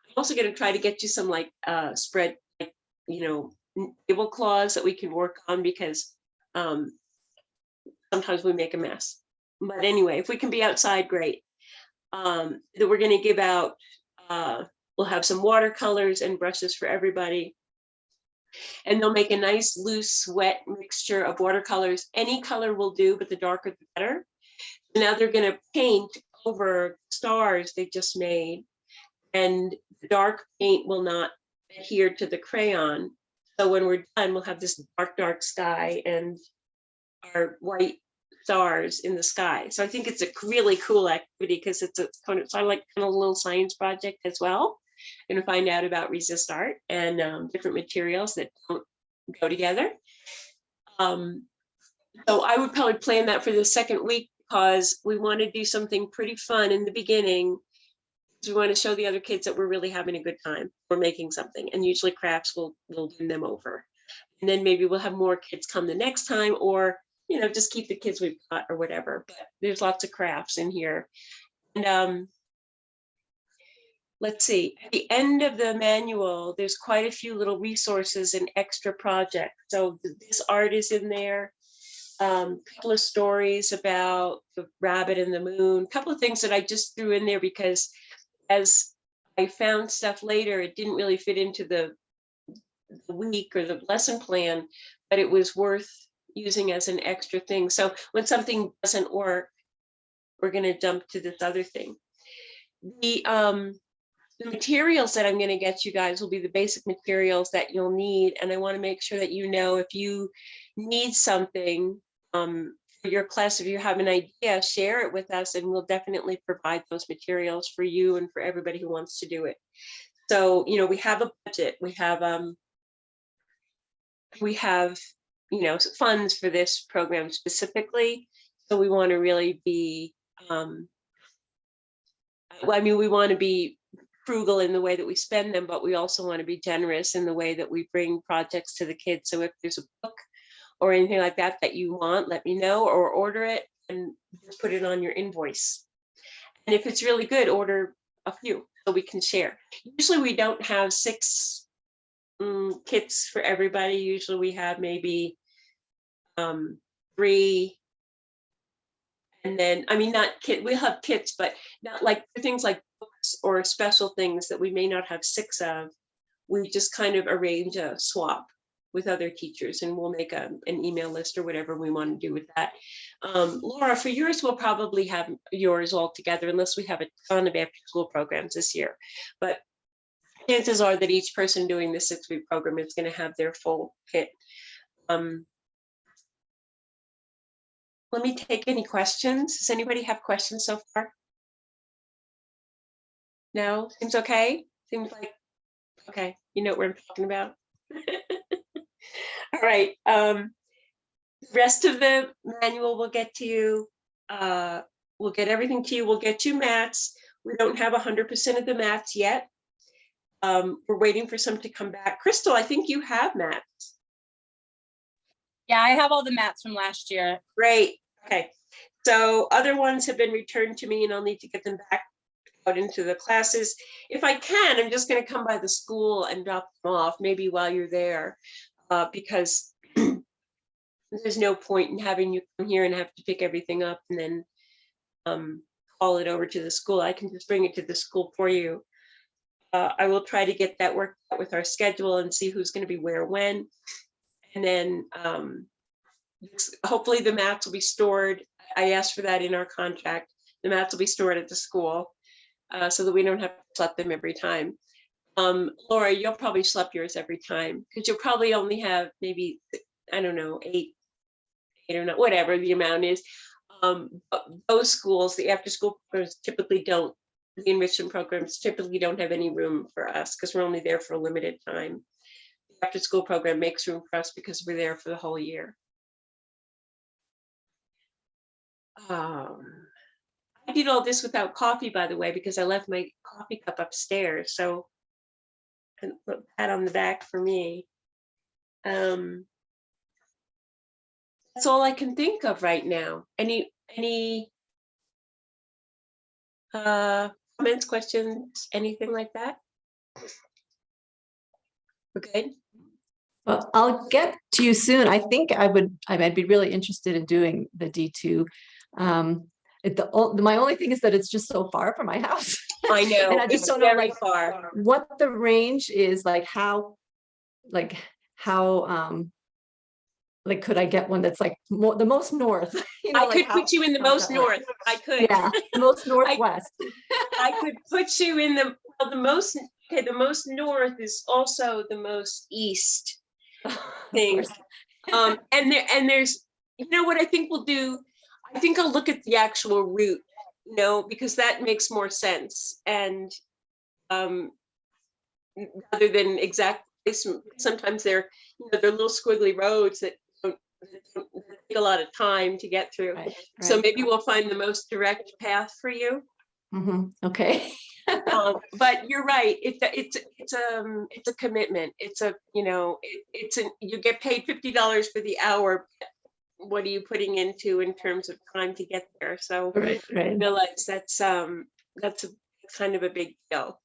I'm also going to try to get you some spread, tablecloths that we can work on, because sometimes we make a mess. But anyway, if we can be outside, great. That we're going to give out, we'll have some watercolors and brushes for everybody. And they'll make a nice loose wet mixture of watercolors. Any color will do, but the darker the better. Now they're going to paint over stars they just made, and the dark paint will not adhere to the crayon. So when we're done, we'll have this dark sky and our white stars in the sky. So I think it's a really cool activity, because it's kind of like a little science project as well. Going to find out about resist art and different materials that don't go together. So I would probably plan that for the second week, because we want to do something pretty fun in the beginning. We want to show the other kids that we're really having a good time. We're making something, and usually crafts will win them over. And then maybe we'll have more kids come the next time, or just keep the kids we've got or whatever. But there's lots of crafts in here. And let's see, at the end of the manual, there's quite a few little resources and extra projects. So this art is in there. Couple of stories about the rabbit and the moon, couple of things that I just threw in there because as I found stuff later, it didn't really fit into the week or the lesson plan, but it was worth using as an extra thing. So when something doesn't work, we're going to jump to this other thing. The materials that I'm going to get you guys will be the basic materials that you'll need. And I want to make sure that you know if you need something for your class, if you have an idea, share it with us and we'll definitely provide those materials for you and for everybody who wants to do it. So, you know, we have a budget, we have, you know, funds for this program specifically. So we want to really be, well, I mean, we want to be frugal in the way that we spend them, but we also want to be generous in the way that we bring projects to the kids. So if there's a book or anything like that that you want, let me know or order it and just put it on your invoice. And if it's really good, order a few so we can share. Usually we don't have 6 kits for everybody. Usually we have maybe 3. And then, I mean, not kit, we'll have kits, but not like for things like books or special things that we may not have 6 of. We just kind of arrange a swap with other teachers and we'll make an email list or whatever we want to do with that. Laura, for yours, we'll probably have yours all together unless we have a ton of after school programs this year. But chances are that each person doing the 6-week program is going to have their full kit. Let me take any questions. Does anybody have questions so far? No? Seems okay? Seems like, okay, you know what I'm talking about. All right. Rest of the manual will get to you. We'll get everything to you. We'll get you mats. We don't have 100% of the mats yet. We're waiting for some to come back. Crystal, I think you have mats. Yeah, I have all the mats from last year. Great. Okay. So other ones have been returned to me and I'll need to get them back out into the classes. If I can, I'm just going to come by the school and drop them off maybe while you're there because there's no point in having you come here and have to pick everything up and then call it over to the school. I can just bring it to the school for you. I will try to get that worked out with our schedule and see who's going to be where when. And then hopefully the mats will be stored. I asked for that in our contract. The mats will be stored at the school so that we don't have to schlep them every time. Laura, you'll probably schlep yours every time because you'll probably only have maybe, I don't know, 8 or not, whatever the amount is. Those schools, the after school programs typically don't, the enrichment programs typically don't have any room for us because we're only there for a limited time. The after school program makes room for us because we're there for the whole year. I did all this without coffee, by the way, because I left my coffee cup upstairs. So and put that on the back for me. That's all I can think of right now. Any comments, questions, anything like that? Okay. Well, I'll get to you soon. I think I'd be really interested in doing the D2. My only thing is that it's just so far from my house. I know. And I just It's don't know very like far. what the range is, like how could I get one that's like the most north? You know, I could put you in the most north. I could. Yeah, the most northwest. I could put you in the most. Okay, the most north is also the most east thing. And there's, you know what I think we'll do? I think I'll look at the actual route, you know, because that makes more sense. And other than exact placement, sometimes they're little squiggly roads that don't take a lot of time to get through. Right, So right. maybe we'll find the most direct path for you. Okay. But you're right. It's a commitment. It's a, you get paid $50 for the hour. What are you putting into in terms of time to get there? So Right. realize that's a kind of a big deal.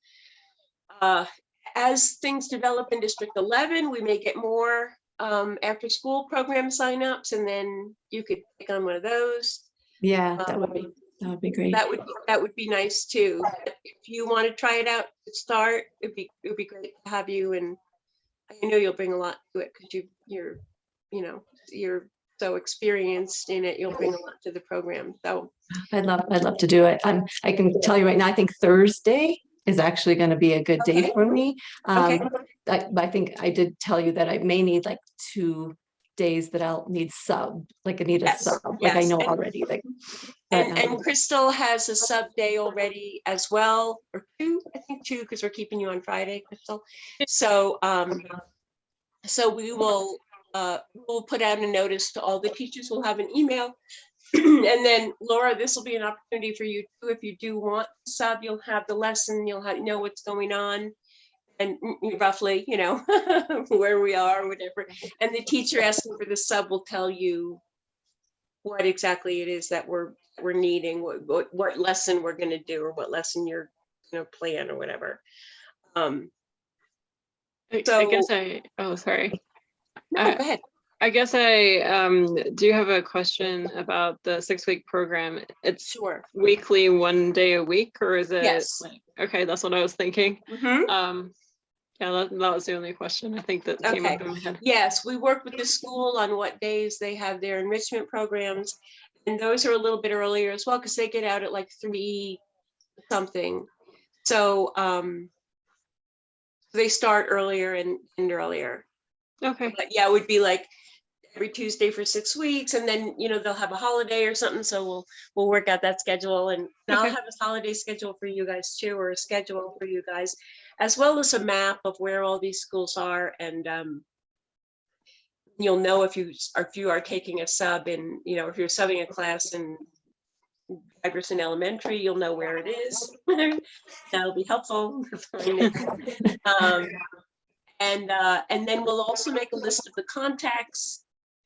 As things develop in District 11, we may get more after school program signups, and then you could pick on one of those. Yeah, that would be great. That would be nice too. But if you want to try it out to start, it'd be great to have you, and I know you'll bring a lot to it because you're so experienced in it, you'll bring a lot to the program. So, I'd love to do it. I can tell you right now, I think Thursday is actually going to be a good day Okay. for me. Okay. I think I did tell you that I may need like 2 days that I'll need sub, like I need a Yes, sub, like I yes. know And- already. Like, but, and Crystal has a sub day already as well, or 2, I think 2, because we're keeping you on Friday, Crystal. So, so we'll put out a notice to all the teachers. We'll have an email. And then Laura, this will be an opportunity for you too. If you do want sub, you'll have the lesson, you'll know what's going on. And roughly, where we are, or whatever. And the teacher asking for the sub will tell you what exactly it is that we're needing, what lesson we're going to do, or what lesson you're plan or whatever. I So- guess oh, sorry. No, go ahead. I guess I do have a question about the 6-week program. It's Sure. weekly, 1 day a week, or is it? Yes. Okay, that's what I was thinking. Mhm. Yeah, that was the only question I think that came up in my head. Yes, we work with the school on what days they have their enrichment programs. And those are a little bit earlier as well, because they get out at like 3 something. So they start earlier and end earlier. Okay. But yeah, it would be like every Tuesday for 6 weeks, and then they'll have a holiday or something. So we'll work out that schedule, and I'll Okay. have a holiday schedule for you guys too, or a schedule for you guys, as well as a map of where all these schools are, and you'll know if you are taking a sub in, if you're subbing a class in Iverson Elementary, you'll know where it is. That'll be helpful. And then we'll also make a list of the contacts.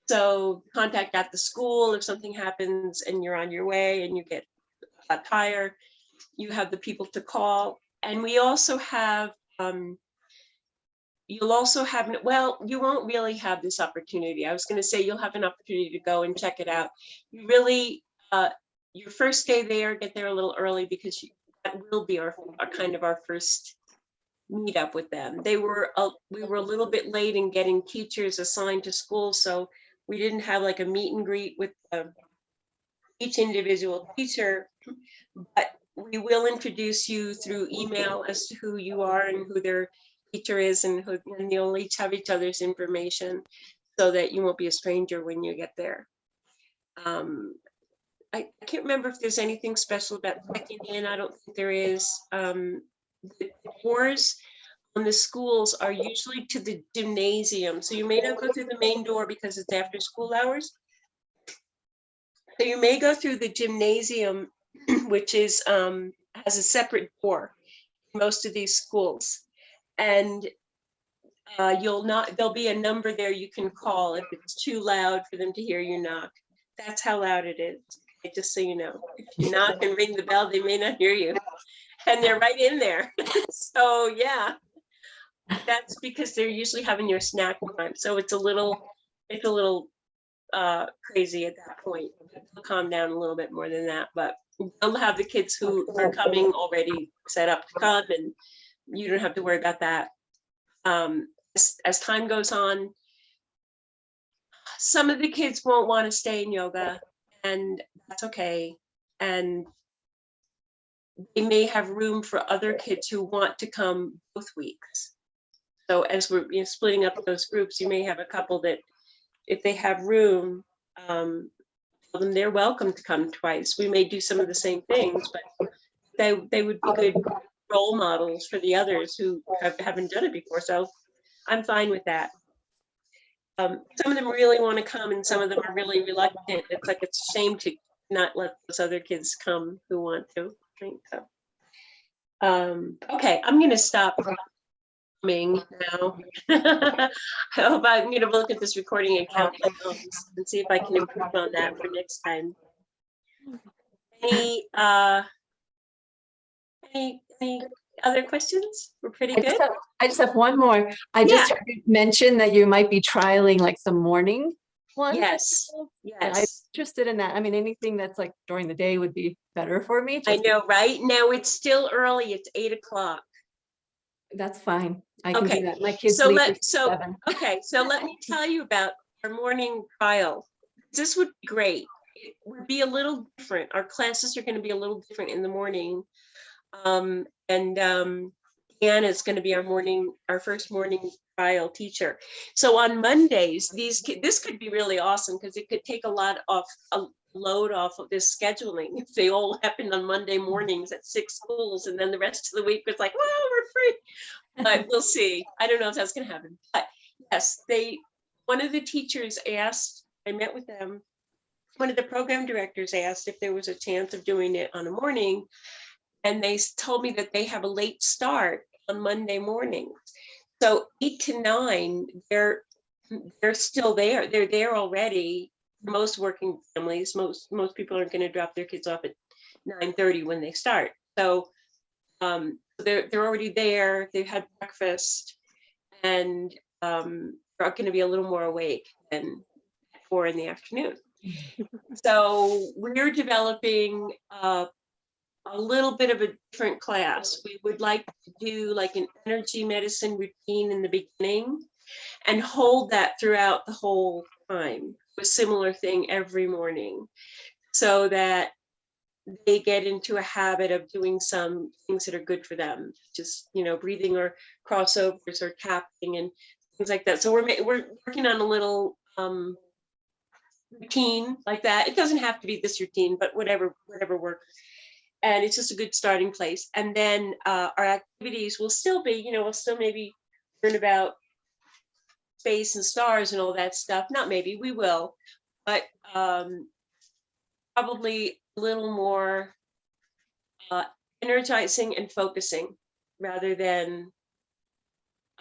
So contact at the school if something happens and you're on your way and you get a flat tire, you have the people to call. And we also have, you'll also have, well, you won't really have this opportunity. I was going to say you'll have an opportunity to go and check it out. You really, your first day there, get there a little early, because that will be our kind of our first meet up with them. We were a little bit late in getting teachers assigned to school, so we didn't have like a meet and greet with each individual teacher, but we will introduce you through email as to who you are and who their teacher is, and you'll each have each other's information, so that you won't be a stranger when you get there. I can't remember if there's anything special about checking in. I don't think there is. The doors on the schools are usually to the gymnasium. So you may not go through the main door because it's after school hours. So you may go through the gymnasium, which is has a separate door in most of these schools. And there'll be a number there you can call if it's too loud for them to hear you knock. That's how loud it is. Okay, just so you know, if you knock and ring the bell, they may not hear you. And they're right in there. So yeah, that's because they're usually having your snack time. So it's a little crazy at that point. They'll calm down a little bit more than that, but they'll have the kids who are coming already set up to come, and you don't have to worry about that. As time goes on, some of the kids won't want to stay in yoga, and that's okay. And they may have room for other kids who want to come both weeks. So as we're splitting up those groups, you may have a couple that, if they have room, tell them they're welcome to come twice. We may do some of the same things, but they would be good role models for the others who haven't done it before. So I'm fine with that. Some of them really want to come, and some of them are really reluctant. It's like it's a shame to not let those other kids come who want to. Right? So, okay, I'm going to stop filming now. I hope I'm going to look at this recording and count my thumbs and see if I can improve on that for next time. Any other questions? We're pretty good. I just have one more. I just heard you mention that you might be trialing like some morning ones. Yes. And I'm Yes. interested in that. I mean, anything that's like during the day would be better for me. I just- know, right? Now it's still early. It's 8 o'clock. That's fine. I can Okay, do that. My kids so leave let- at so- 7. Okay, so let me tell you about our morning trial. this would be great. It would be a little different. Our classes are going to be a little different in the morning. And Deanna is going to be our first morning trial teacher. So on Mondays, this could be really awesome because it could take a load off of this scheduling if they all happened on Monday mornings at 6 schools, and then the rest of the week was like, well, we're free. But we'll see. I don't know if that's going to happen. But yes, one of the teachers asked, I met with them. One of the program directors asked if there was a chance of doing it on a morning. And they told me that they have a late start on Monday mornings. So 8 to 9, they're still there. They're there already. Most working families, most people are going to drop their kids off at 9:30 when they start. So they're already there. They've had breakfast, and they're going to be a little more awake than at 4 in the afternoon. So we're developing a little bit of a different class. We would like to do like an energy medicine routine in the beginning and hold that throughout the whole time, a similar thing every morning, so that they get into a habit of doing some things that are good for them, just, breathing or crossovers or tapping and things like that. So we're working on a little routine like that. It doesn't have to be this routine, but whatever works. And it's just a good starting place. And then our activities will still be, we'll still maybe learn about space and stars and all that stuff. Not maybe, we will, but probably a little more energizing and focusing rather than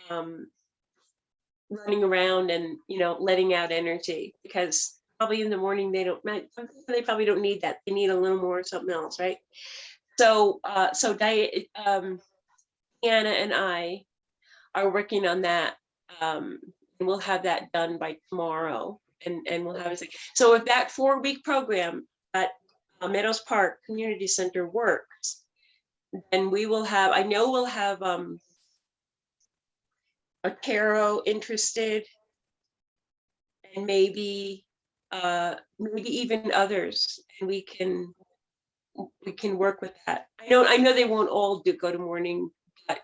running around and, letting out energy, because probably in the morning they probably don't need that. They need a little more something else, right? So Deanna and I are working on that, and we'll have that done by tomorrow, and we'll have it. So if that 4-week program at Meadows Park Community Center works, then we'll have a tarot interested, and maybe even others, and we can work with that. I know they won't all go to morning, but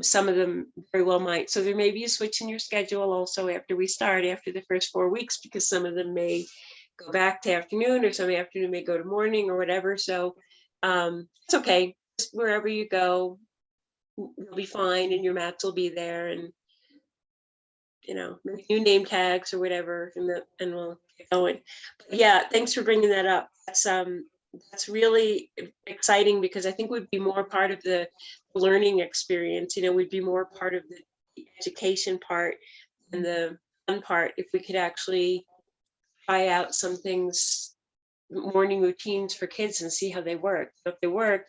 some of them very well might. So there may be a switch in your schedule also after the first 4 weeks, because some of them may go back to afternoon, or some afternoon may go to morning or whatever. So it's okay. Just wherever you go, you'll be fine, and your mats will be there, and maybe new name tags or whatever, and we'll get going. But yeah, thanks for bringing that up. That's really exciting, because I think we'd be more part of the learning experience. We'd be more part of the education part and the fun part if we could actually try out some things, morning routines for kids, and see how they work. If they work,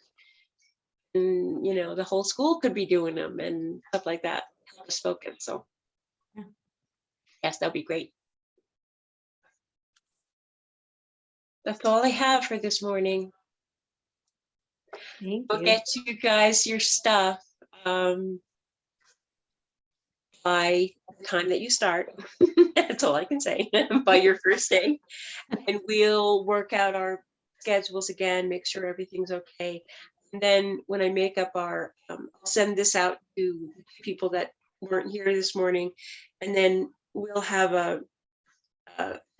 and the whole school could be doing them and stuff like that. Spoken. So yes, that'd be great. That's all I have for this morning. Thank We'll you. get you guys your stuff by the time that you start. That's all I can say. By your first day. And we'll work out our schedules again, make sure everything's okay. And then when I make up I'll send this out to people that weren't here this morning. And then we'll have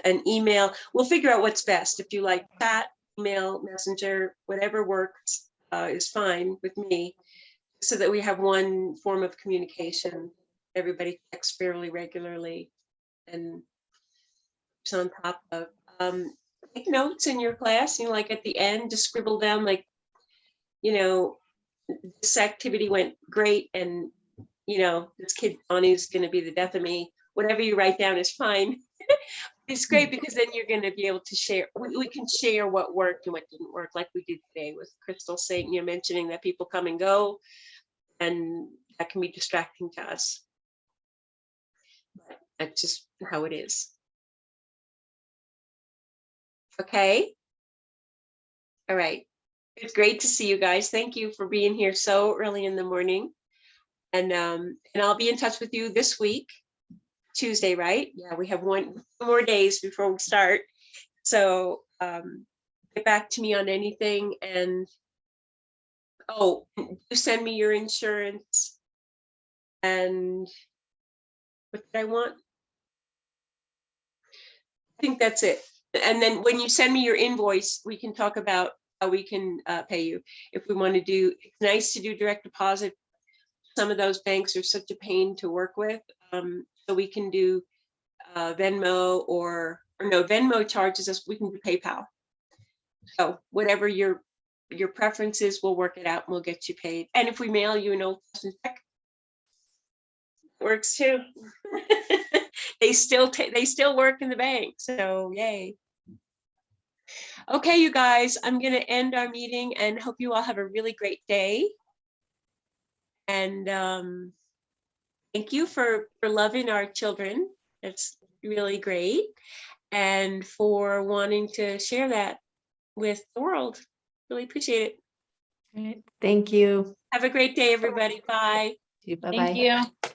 an email. We'll figure out what's best. If you like chat, email, messenger, whatever works is fine with me, so that we have one form of communication. Everybody texts fairly regularly and it's on top of. Take notes in your class, like at the end, just scribble down, like, this activity went great, and this kid Bonnie's going to be the death of me. Whatever you write down is fine. It's great, because then you're going to be able to share. We can share what worked and what didn't work, like we did today with Crystal saying, mentioning that people come and go, and that can be distracting to us. But that's just how it is. Okay. All right. It's great to see you guys. Thank you for being here so early in the morning. And I'll be in touch with you this week. Tuesday, right? Yeah, we have one more days before we start. So get back to me on anything, and oh, do send me your insurance. And what did I want? I think that's it. And then when you send me your invoice, we can talk about how we can pay you. If we want to do, it's nice to do direct deposit. Some of those banks are such a pain to work with. So we can do Venmo or no, Venmo charges us, we can do PayPal. So whatever your preference is, we'll work it out and we'll get you paid. And if we mail you an old-fashioned check, works too. They still work in the bank, so yay. Okay, you guys, I'm gonna end our meeting and hope you all have a really great day. And thank you for loving our children. That's really great. And for wanting to share that with the world. Really appreciate it. Great. Thank you. Have a great day, everybody. Bye. Bye-bye. Thank you.